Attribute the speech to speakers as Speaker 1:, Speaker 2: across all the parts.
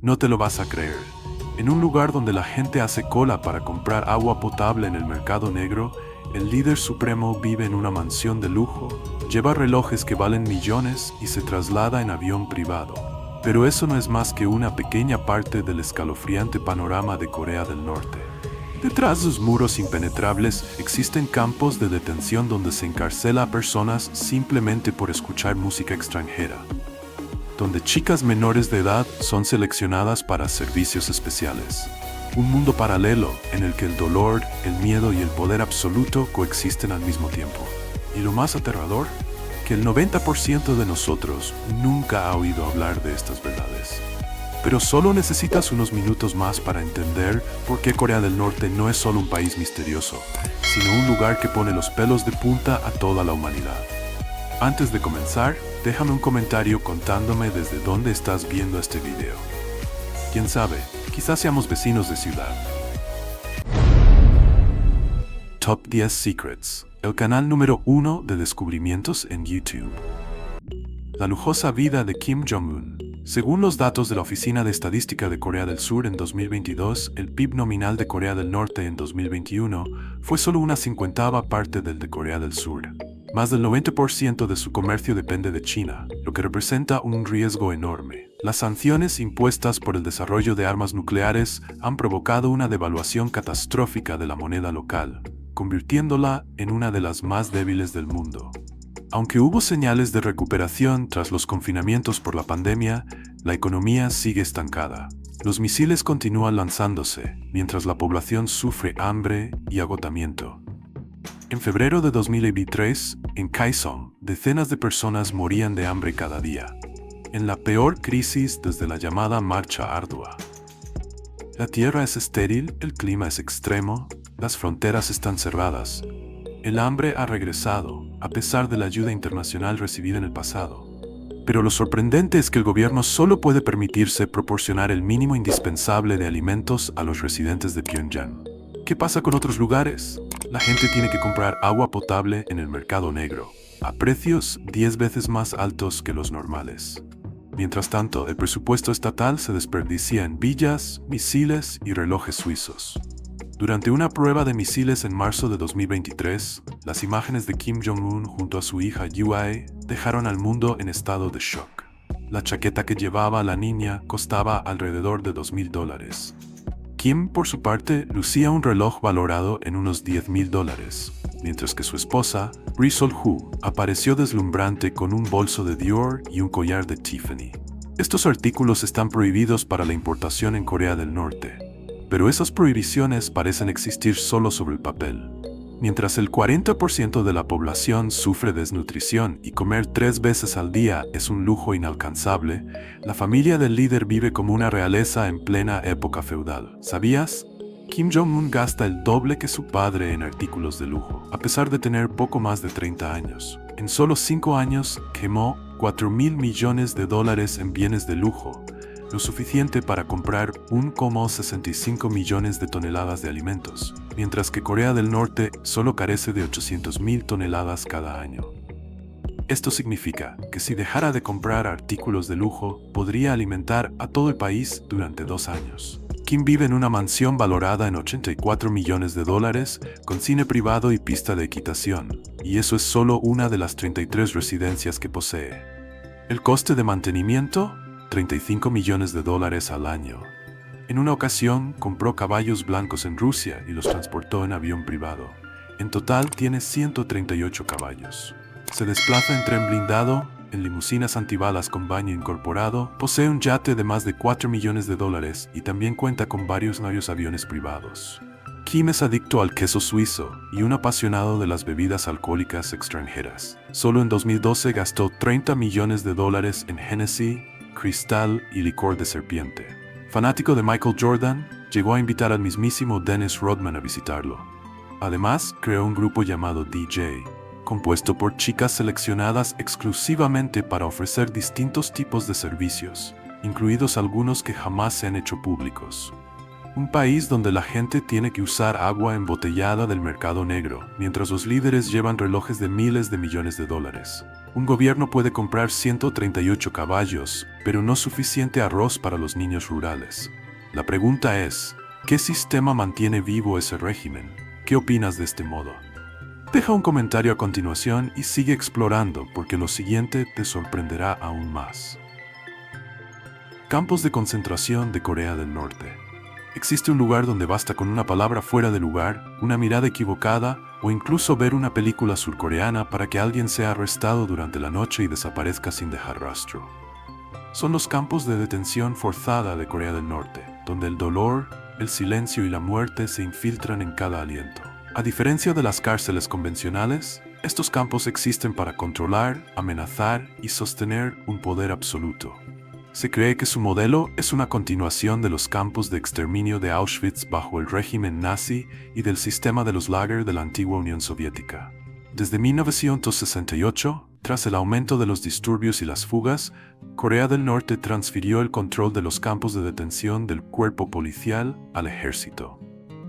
Speaker 1: No te lo vas a creer. En un lugar donde la gente hace cola para comprar agua potable en el mercado negro, el líder supremo vive en una mansión de lujo, lleva relojes que valen millones y se traslada en avión privado. Pero eso no es más que una pequeña parte del escalofriante panorama de Corea del Norte. Detrás de los muros impenetrables existen campos de detención donde se encarcela a personas simplemente por escuchar música extranjera, donde chicas menores de edad son seleccionadas para servicios especiales. Un mundo paralelo en el que el dolor, el miedo y el poder absoluto coexisten al mismo tiempo. Y lo más aterrador, que el 90% de nosotros nunca ha oído hablar de estas verdades. Pero solo necesitas unos minutos más para entender por qué Corea del Norte no es solo un país misterioso, sino un lugar que pone los pelos de punta a toda la humanidad. Antes de comenzar, déjame un comentario contándome desde dónde estás viendo este video. Quién sabe, quizás seamos vecinos de ciudad. Top 10 Secrets, el canal número 1 de descubrimientos en YouTube. La lujosa vida de Kim Jong-un. Según los datos de la Oficina de Estadística de Corea del Sur en 2022, el PIB nominal de Corea del Norte en 2021 fue solo una 50ª parte del de Corea del Sur. Más del 90% de su comercio depende de China, lo que representa un riesgo enorme. Las sanciones impuestas por el desarrollo de armas nucleares han provocado una devaluación catastrófica de la moneda local, convirtiéndola en una de las más débiles del mundo. Aunque hubo señales de recuperación tras los confinamientos por la pandemia, la economía sigue estancada. Los misiles continúan lanzándose, mientras la población sufre hambre y agotamiento. En febrero de 2023, en Kaesong, decenas de personas morían de hambre cada día, en la peor crisis desde la llamada Marcha Ardua. La tierra es estéril, el clima es extremo, las fronteras están cerradas. El hambre ha regresado, a pesar de la ayuda internacional recibida en el pasado. Pero lo sorprendente es que el gobierno solo puede permitirse proporcionar el mínimo indispensable de alimentos a los residentes de Pyongyang. ¿Qué pasa con otros lugares? La gente tiene que comprar agua potable en el mercado negro, a precios 10 veces más altos que los normales. Mientras tanto, el presupuesto estatal se desperdicia en villas, misiles y relojes suizos. Durante una prueba de misiles en marzo de 2023, las imágenes de Kim Jong-un junto a su hija Yoo-ae dejaron al mundo en estado de shock. La chaqueta que llevaba la niña costaba alrededor de $2,000. Kim, por su parte, lucía un reloj valorado en unos $10,000, mientras que su esposa, Ri Sol-woo, apareció deslumbrante con un bolso de Dior y un collar de Tiffany. Estos artículos están prohibidos para la importación en Corea del Norte, pero esas prohibiciones parecen existir solo sobre el papel. Mientras el 40% de la población sufre desnutrición y comer 3 veces al día es un lujo inalcanzable, la familia del líder vive como una realeza en plena época feudal. ¿Sabías? Kim Jong-un gasta el doble que su padre en artículos de lujo, a pesar de tener poco más de 30 años. En solo 5 años quemó $4,000 millones en bienes de lujo, lo suficiente para comprar 1,65 millones de toneladas de alimentos, mientras que Corea del Norte solo carece de 800,000 toneladas cada año. Esto significa que si dejara de comprar artículos de lujo, podría alimentar a todo el país durante 2 años. Kim vive en una mansión valorada en $84 millones, con cine privado y pista de equitación, y eso es solo una de las 33 residencias que posee. El coste de mantenimiento, $35 millones al año. En una ocasión, compró caballos blancos en Rusia y los transportó en avión privado. En total, tiene 138 caballos. Se desplaza en tren blindado, en limusinas antibalas con baño incorporado, posee un yate de más de $4 millones y también cuenta con varios aviones privados. Kim es adicto al queso suizo y un apasionado de las bebidas alcohólicas extranjeras. Solo en 2012 gastó $30 millones en Hennessy, cristal y licor de serpiente. Fanático de Michael Jordan, llegó a invitar al mismísimo Dennis Rodman a visitarlo. Además, creó un grupo llamado DJ, compuesto por chicas seleccionadas exclusivamente para ofrecer distintos tipos de servicios, incluidos algunos que jamás se han hecho públicos. Un país donde la gente tiene que usar agua embotellada del mercado negro, mientras los líderes llevan relojes de miles de millones de dólares. Un gobierno puede comprar 138 caballos, pero no suficiente arroz para los niños rurales. La pregunta es, ¿qué sistema mantiene vivo ese régimen? ¿Qué opinas de este modo? Deja un comentario a continuación y sigue explorando porque lo siguiente te sorprenderá aún más. Campos de concentración de Corea del Norte. Existe un lugar donde basta con una palabra fuera de lugar, una mirada equivocada o incluso ver una película surcoreana para que alguien sea arrestado durante la noche y desaparezca sin dejar rastro. Son los campos de detención forzada de Corea del Norte, donde el dolor, el silencio y la muerte se infiltran en cada aliento. A diferencia de las cárceles convencionales, estos campos existen para controlar, amenazar y sostener un poder absoluto. Se cree que su modelo es una continuación de los campos de exterminio de Auschwitz bajo el régimen nazi y del sistema de los Lager de la antigua Unión Soviética. Desde 1968, tras el aumento de los disturbios y las fugas, Corea del Norte transfirió el control de los campos de detención del cuerpo policial al ejército,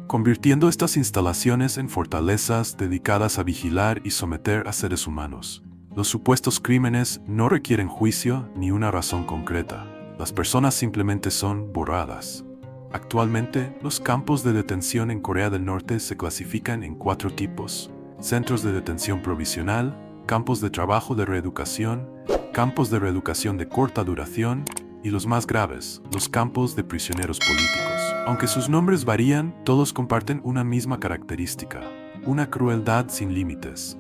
Speaker 1: convirtiendo estas instalaciones en fortalezas dedicadas a vigilar y someter a seres humanos. Los supuestos crímenes no requieren juicio ni una razón concreta. Las personas simplemente son borradas. Actualmente, los campos de detención en Corea del Norte se clasifican en 4 tipos: centros de detención provisional, campos de trabajo de reeducación, campos de reeducación de corta duración y los más graves, los campos de prisioneros políticos. Aunque sus nombres varían, todos comparten una misma característica: una crueldad sin límites.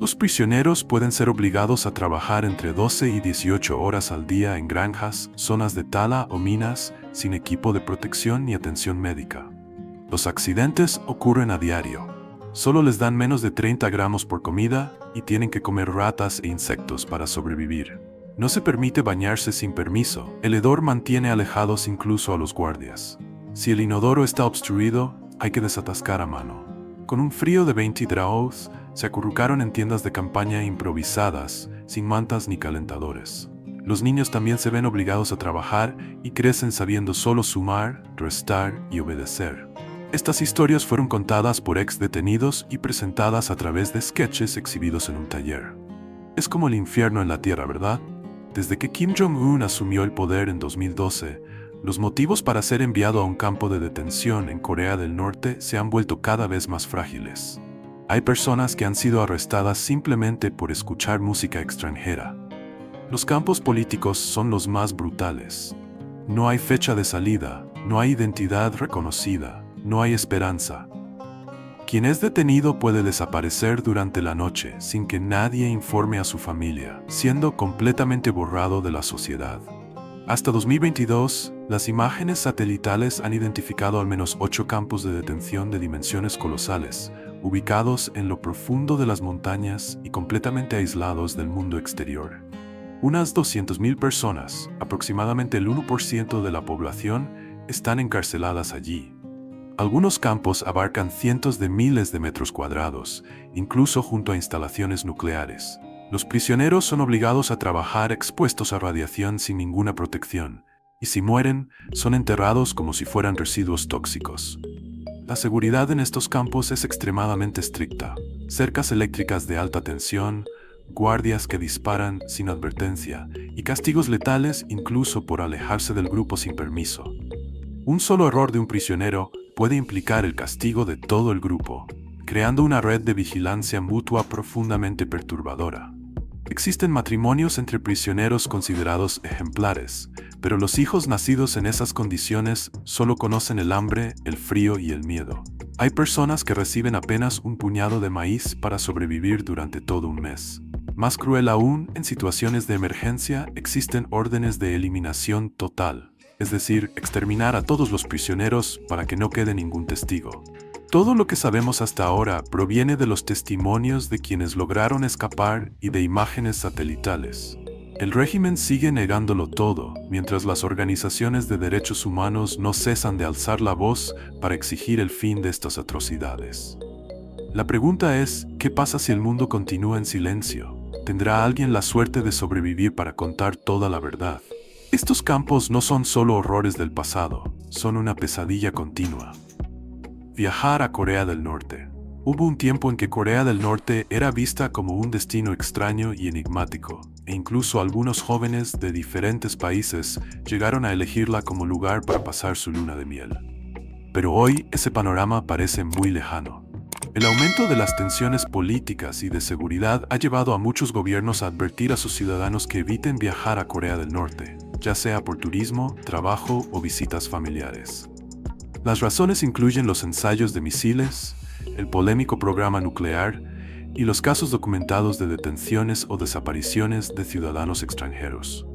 Speaker 1: Los prisioneros pueden ser obligados a trabajar entre 12 y 18 horas al día en granjas, zonas de tala o minas, sin equipo de protección ni atención médica. Los accidentes ocurren a diario. Solo les dan menos de 30 gramos por comida y tienen que comer ratas e insectos para sobrevivir. No se permite bañarse sin permiso. El hedor mantiene alejados incluso a los guardias. Si el inodoro está obstruido, hay que desatascar a mano. Con un frío de 20 grados, se acurrucaron en tiendas de campaña improvisadas, sin mantas ni calentadores. Los niños también se ven obligados a trabajar y crecen sabiendo solo sumar, restar y obedecer. Estas historias fueron contadas por ex detenidos y presentadas a través de sketches exhibidos en un taller. Es como el infierno en la tierra, ¿verdad? Desde que Kim Jong-un asumió el poder en 2012, los motivos para ser enviado a un campo de detención en Corea del Norte se han vuelto cada vez más frágiles. Hay personas que han sido arrestadas simplemente por escuchar música extranjera. Los campos políticos son los más brutales. No hay fecha de salida, no hay identidad reconocida, no hay esperanza. Quien es detenido puede desaparecer durante la noche sin que nadie informe a su familia, siendo completamente borrado de la sociedad. Hasta 2022, las imágenes satelitales han identificado al menos 8 campos de detención de dimensiones colosales, ubicados en lo profundo de las montañas y completamente aislados del mundo exterior. Unas 200.000 personas, aproximadamente el 1% de la población, están encarceladas allí. Algunos campos abarcan cientos de miles de metros cuadrados, incluso junto a instalaciones nucleares. Los prisioneros son obligados a trabajar expuestos a radiación sin ninguna protección, y si mueren, son enterrados como si fueran residuos tóxicos. La seguridad en estos campos es extremadamente estricta. Cercas eléctricas de alta tensión, guardias que disparan sin advertencia y castigos letales incluso por alejarse del grupo sin permiso. Un solo error de un prisionero puede implicar el castigo de todo el grupo, creando una red de vigilancia mutua profundamente perturbadora. Existen matrimonios entre prisioneros considerados ejemplares, pero los hijos nacidos en esas condiciones solo conocen el hambre, el frío y el miedo. Hay personas que reciben apenas un puñado de maíz para sobrevivir durante todo un mes. Más cruel aún, en situaciones de emergencia existen órdenes de eliminación total, es decir, exterminar a todos los prisioneros para que no quede ningún testigo. Todo lo que sabemos hasta ahora proviene de los testimonios de quienes lograron escapar y de imágenes satelitales. El régimen sigue negándolo todo, mientras las organizaciones de derechos humanos no cesan de alzar la voz para exigir el fin de estas atrocidades. La pregunta es, ¿qué pasa si el mundo continúa en silencio? ¿Tendrá alguien la suerte de sobrevivir para contar toda la verdad? Estos campos no son solo horrores del pasado, son una pesadilla continua. Viajar a Corea del Norte. Hubo un tiempo en que Corea del Norte era vista como un destino extraño y enigmático, e incluso algunos jóvenes de diferentes países llegaron a elegirla como lugar para pasar su luna de miel. Pero hoy ese panorama parece muy lejano. El aumento de las tensiones políticas y de seguridad ha llevado a muchos gobiernos a advertir a sus ciudadanos que eviten viajar a Corea del Norte, ya sea por turismo, trabajo o visitas familiares. Las razones incluyen los ensayos de misiles, el polémico programa nuclear y los casos documentados de detenciones o desapariciones de ciudadanos extranjeros.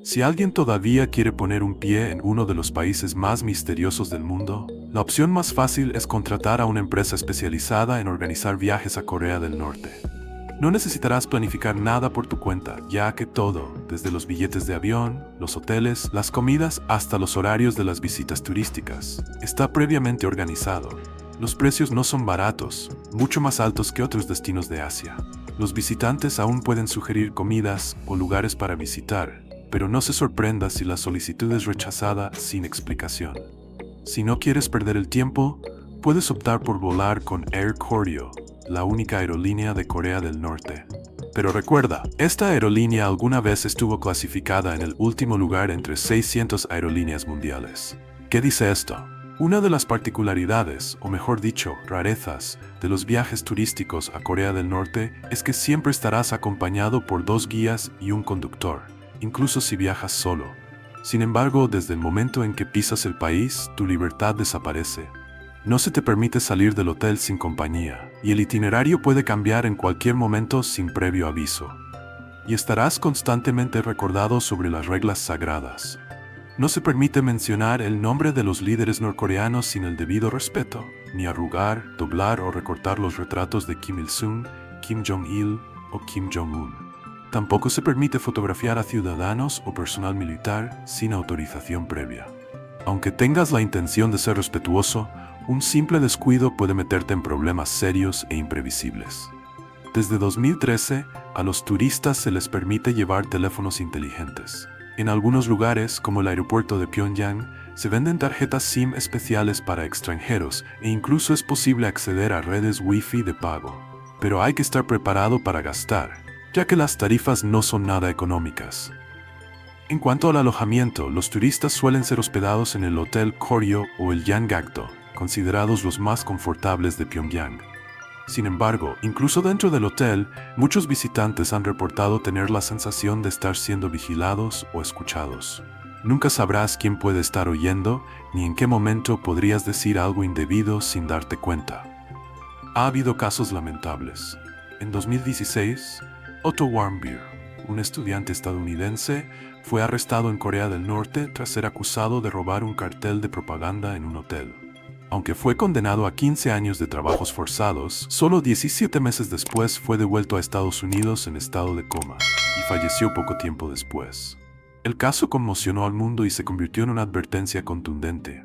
Speaker 1: Si alguien todavía quiere poner un pie en uno de los países más misteriosos del mundo, la opción más fácil es contratar a una empresa especializada en organizar viajes a Corea del Norte. No necesitarás planificar nada por tu cuenta, ya que todo, desde los billetes de avión, los hoteles, las comidas hasta los horarios de las visitas turísticas, está previamente organizado. Los precios no son baratos, mucho más altos que otros destinos de Asia. Los visitantes aún pueden sugerir comidas o lugares para visitar, pero no se sorprenda si la solicitud es rechazada sin explicación. Si no quieres perder el tiempo, puedes optar por volar con Air Koryo, la única aerolínea de Corea del Norte. Pero recuerda, esta aerolínea alguna vez estuvo clasificada en el último lugar entre 600 aerolíneas mundiales. ¿Qué dice esto? Una de las particularidades, o mejor dicho, rarezas, de los viajes turísticos a Corea del Norte es que siempre estarás acompañado por 2 guías y un conductor, incluso si viajas solo. Sin embargo, desde el momento en que pisas el país, tu libertad desaparece. No se te permite salir del hotel sin compañía, y el itinerario puede cambiar en cualquier momento sin previo aviso. Y estarás constantemente recordado sobre las reglas sagradas. No se permite mencionar el nombre de los líderes norcoreanos sin el debido respeto, ni arrugar, doblar o recortar los retratos de Kim Il-sung, Kim Jong-il o Kim Jong-un. Tampoco se permite fotografiar a ciudadanos o personal militar sin autorización previa. Aunque tengas la intención de ser respetuoso, un simple descuido puede meterte en problemas serios e imprevisibles. Desde 2013, a los turistas se les permite llevar teléfonos inteligentes. En algunos lugares, como el aeropuerto de Pyongyang, se venden tarjetas SIM especiales para extranjeros e incluso es posible acceder a redes Wi-Fi de pago. Pero hay que estar preparado para gastar, ya que las tarifas no son nada económicas. En cuanto al alojamiento, los turistas suelen ser hospedados en el Hotel Koryo o el Yanggakdo, considerados los más confortables de Pyongyang. Sin embargo, incluso dentro del hotel, muchos visitantes han reportado tener la sensación de estar siendo vigilados o escuchados. Nunca sabrás quién puede estar oyendo, ni en qué momento podrías decir algo indebido sin darte cuenta. Ha habido casos lamentables. En 2016, Otto Warmbier, un estudiante estadounidense, fue arrestado en Corea del Norte tras ser acusado de robar un cartel de propaganda en un hotel. Aunque fue condenado a 15 años de trabajos forzados, solo 17 meses después fue devuelto a Estados Unidos en estado de coma, y falleció poco tiempo después. El caso conmocionó al mundo y se convirtió en una advertencia contundente.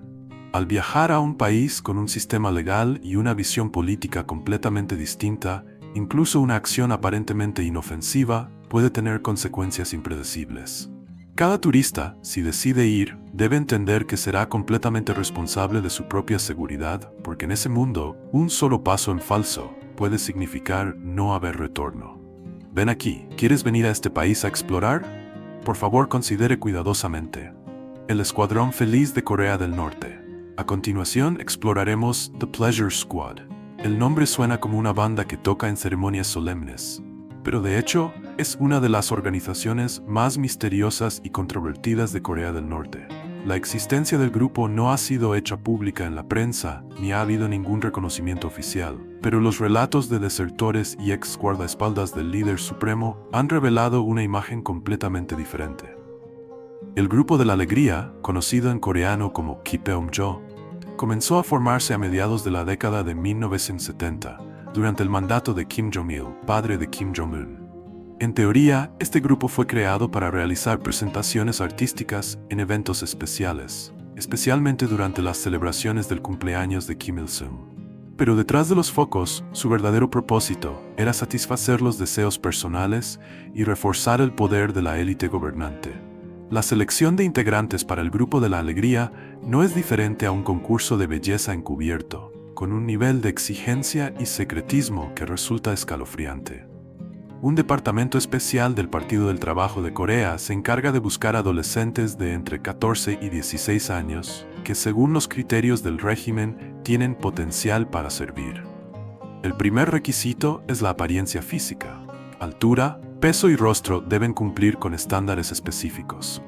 Speaker 1: Al viajar a un país con un sistema legal y una visión política completamente distinta, incluso una acción aparentemente inofensiva puede tener consecuencias impredecibles. Cada turista, si decide ir, debe entender que será completamente responsable de su propia seguridad, porque en ese mundo, un solo paso en falso puede significar no haber retorno. Ven aquí, ¿quieres venir a este país a explorar? Por favor, considere cuidadosamente. El Escuadrón Feliz de Corea del Norte. A continuación, exploraremos The Pleasure Squad. El nombre suena como una banda que toca en ceremonias solemnes, pero de hecho, es una de las organizaciones más misteriosas y controvertidas de Corea del Norte. La existencia del grupo no ha sido hecha pública en la prensa, ni ha habido ningún reconocimiento oficial, pero los relatos de desertores y ex guardaespaldas del líder supremo han revelado una imagen completamente diferente. El Grupo de la Alegría, conocido en coreano como Kipeomjo, comenzó a formarse a mediados de la década de 1970, durante el mandato de Kim Jong-il, padre de Kim Jong-un. En teoría, este grupo fue creado para realizar presentaciones artísticas en eventos especiales, especialmente durante las celebraciones del cumpleaños de Kim Il-sung. Pero detrás de los focos, su verdadero propósito era satisfacer los deseos personales y reforzar el poder de la élite gobernante. La selección de integrantes para el Grupo de la Alegría no es diferente a un concurso de belleza encubierto. con un nivel de exigencia y secretismo que resulta escalofriante. Un departamento especial del Partido del Trabajo de Corea se encarga de buscar adolescentes de entre 14 y 16 años que, según los criterios del régimen, tienen potencial para servir. El primer requisito es la apariencia física. Altura, peso y rostro deben cumplir con estándares específicos.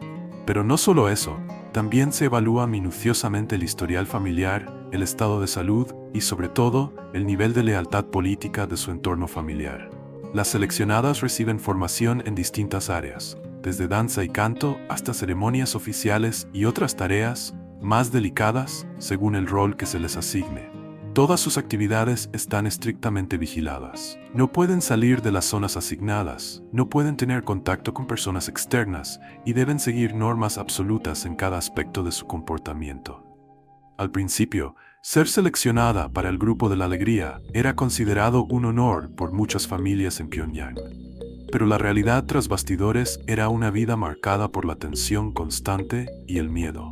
Speaker 1: Pero no solo eso, también se evalúa minuciosamente el historial familiar, el estado de salud y, sobre todo, el nivel de lealtad política de su entorno familiar. Las seleccionadas reciben formación en distintas áreas, desde danza y canto hasta ceremonias oficiales y otras tareas más delicadas según el rol que se les asigne. Todas sus actividades están estrictamente vigiladas. No pueden salir de las zonas asignadas, no pueden tener contacto con personas externas y deben seguir normas absolutas en cada aspecto de su comportamiento. Al principio, ser seleccionada para el grupo de la alegría era considerado un honor por muchas familias en Pyongyang. Pero la realidad tras bastidores era una vida marcada por la tensión constante y el miedo.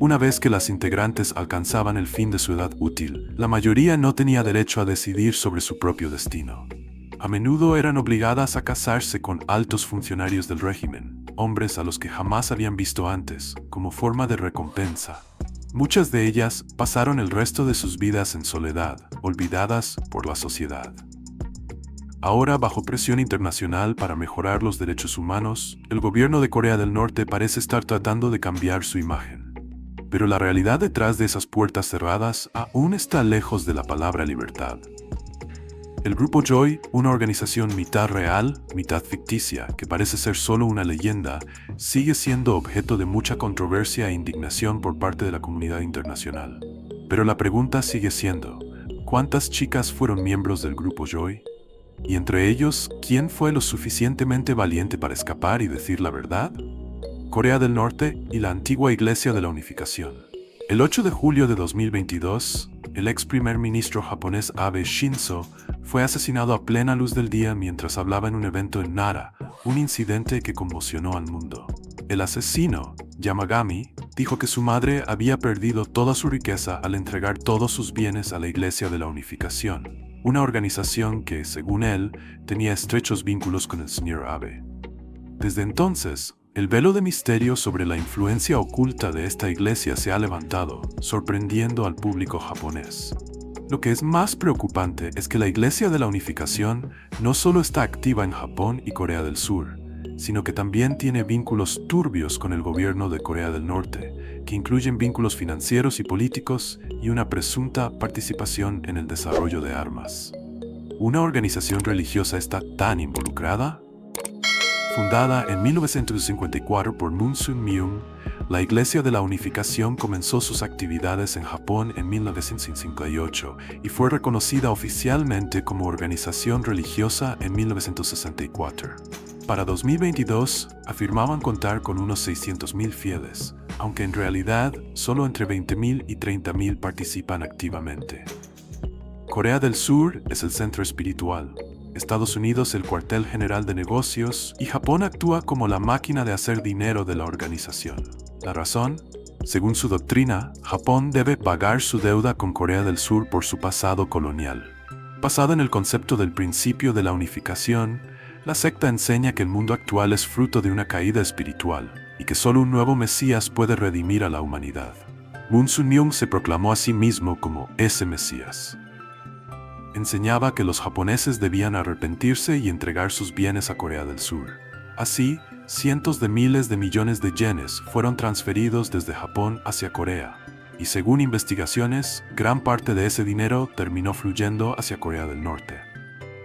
Speaker 1: Una vez que las integrantes alcanzaban el fin de su edad útil, la mayoría no tenía derecho a decidir sobre su propio destino. A menudo eran obligadas a casarse con altos funcionarios del régimen, hombres a los que jamás habían visto antes, como forma de recompensa. Muchas de ellas pasaron el resto de sus vidas en soledad, olvidadas por la sociedad. Ahora, bajo presión internacional para mejorar los derechos humanos, el gobierno de Corea del Norte parece estar tratando de cambiar su imagen. Pero la realidad detrás de esas puertas cerradas aún está lejos de la palabra libertad. El Grupo Joy, una organización mitad real, mitad ficticia, que parece ser solo una leyenda, sigue siendo objeto de mucha controversia e indignación por parte de la comunidad internacional. Pero la pregunta sigue siendo, ¿cuántas chicas fueron miembros del Grupo Joy? Y entre ellos, ¿quién fue lo suficientemente valiente para escapar y decir la verdad? Corea del Norte y la antigua Iglesia de la Unificación. El 8 de julio de 2022, el ex primer ministro japonés Abe Shinzo fue asesinado a plena luz del día mientras hablaba en un evento en Nara, un incidente que conmocionó al mundo. El asesino, Yamagami, dijo que su madre había perdido toda su riqueza al entregar todos sus bienes a la Iglesia de la Unificación, una organización que, según él, tenía estrechos vínculos con el señor Abe. Desde entonces, el velo de misterio sobre la influencia oculta de esta iglesia se ha levantado, sorprendiendo al público japonés. Lo que es más preocupante es que la Iglesia de la Unificación no solo está activa en Japón y Corea del Sur, sino que también tiene vínculos turbios con el gobierno de Corea del Norte, que incluyen vínculos financieros y políticos y una presunta participación en el desarrollo de armas. ¿Una organización religiosa está tan involucrada? Fundada en 1954 por Moon Sun-myung, la Iglesia de la Unificación comenzó sus actividades en Japón en 1958 y fue reconocida oficialmente como organización religiosa en 1964. Para 2022, afirmaban contar con unos 600.000 fieles, aunque en realidad solo entre 20.000 y 30.000 participan activamente. Corea del Sur es el centro espiritual, Estados Unidos el cuartel general de negocios y Japón actúa como la máquina de hacer dinero de la organización. ¿La razón? Según su doctrina, Japón debe pagar su deuda con Corea del Sur por su pasado colonial. Basada en el concepto del principio de la unificación, la secta enseña que el mundo actual es fruto de una caída espiritual y que solo un nuevo Mesías puede redimir a la humanidad. Moon Sun-myung se proclamó a sí mismo como ese Mesías. Enseñaba que los japoneses debían arrepentirse y entregar sus bienes a Corea del Sur. Así, cientos de miles de millones de yenes fueron transferidos desde Japón hacia Corea, y según investigaciones, gran parte de ese dinero terminó fluyendo hacia Corea del Norte.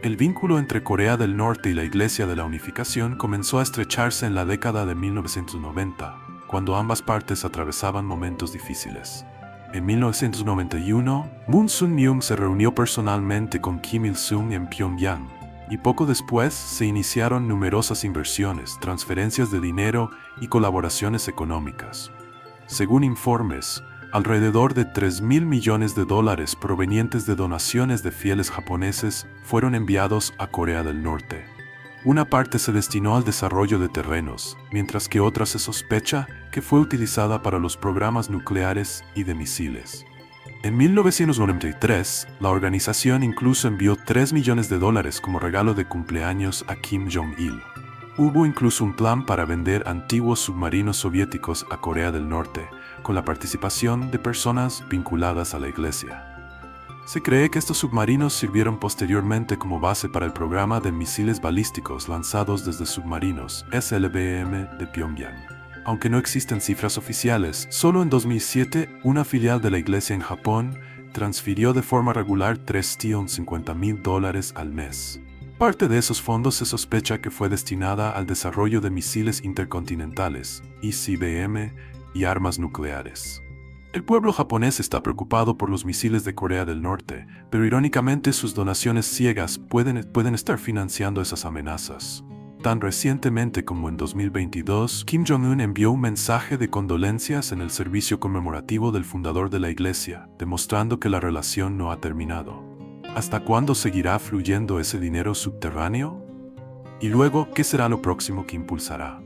Speaker 1: El vínculo entre Corea del Norte y la Iglesia de la Unificación comenzó a estrecharse en la década de 1990, cuando ambas partes atravesaban momentos difíciles. En 1991, Moon Sun-myung se reunió personalmente con Kim Il-sung en Pyongyang, y poco después se iniciaron numerosas inversiones, transferencias de dinero y colaboraciones económicas. Según informes, alrededor de $3.000 millones provenientes de donaciones de fieles japoneses fueron enviados a Corea del Norte. Una parte se destinó al desarrollo de terrenos, mientras que otra se sospecha que fue utilizada para los programas nucleares y de misiles. En 1993, la organización incluso envió $3 millones como regalo de cumpleaños a Kim Jong-il. Hubo incluso un plan para vender antiguos submarinos soviéticos a Corea del Norte, con la participación de personas vinculadas a la Iglesia. Se cree que estos submarinos sirvieron posteriormente como base para el programa de misiles balísticos lanzados desde submarinos SLBM de Pyongyang. Aunque no existen cifras oficiales, solo en 2007 una filial de la Iglesia en Japón transfirió de forma regular $350,000 al mes. Parte de esos fondos se sospecha que fue destinada al desarrollo de misiles intercontinentales, ICBM, y armas nucleares. El pueblo japonés está preocupado por los misiles de Corea del Norte, pero irónicamente sus donaciones ciegas pueden estar financiando esas amenazas. Tan recientemente como en 2022, Kim Jong-un envió un mensaje de condolencias en el servicio conmemorativo del fundador de la Iglesia, demostrando que la relación no ha terminado. ¿Hasta cuándo seguirá fluyendo ese dinero subterráneo? Y luego, ¿qué será lo próximo que impulsará?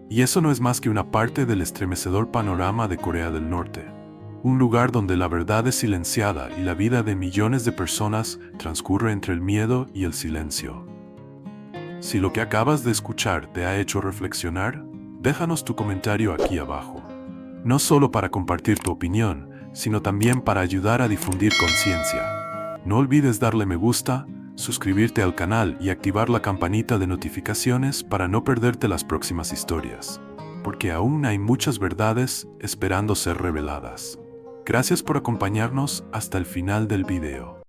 Speaker 1: Y eso no es más que una parte del estremecedor panorama de Corea del Norte. Un lugar donde la verdad es silenciada y la vida de millones de personas transcurre entre el miedo y el silencio. Si lo que acabas de escuchar te ha hecho reflexionar, déjanos tu comentario aquí abajo. No solo para compartir tu opinión, sino también para ayudar a difundir conciencia. No olvides darle me gusta, suscribirte al canal y activar la campanita de notificaciones para no perderte las próximas historias, porque aún hay muchas verdades esperando ser reveladas. Gracias por acompañarnos hasta el final del video.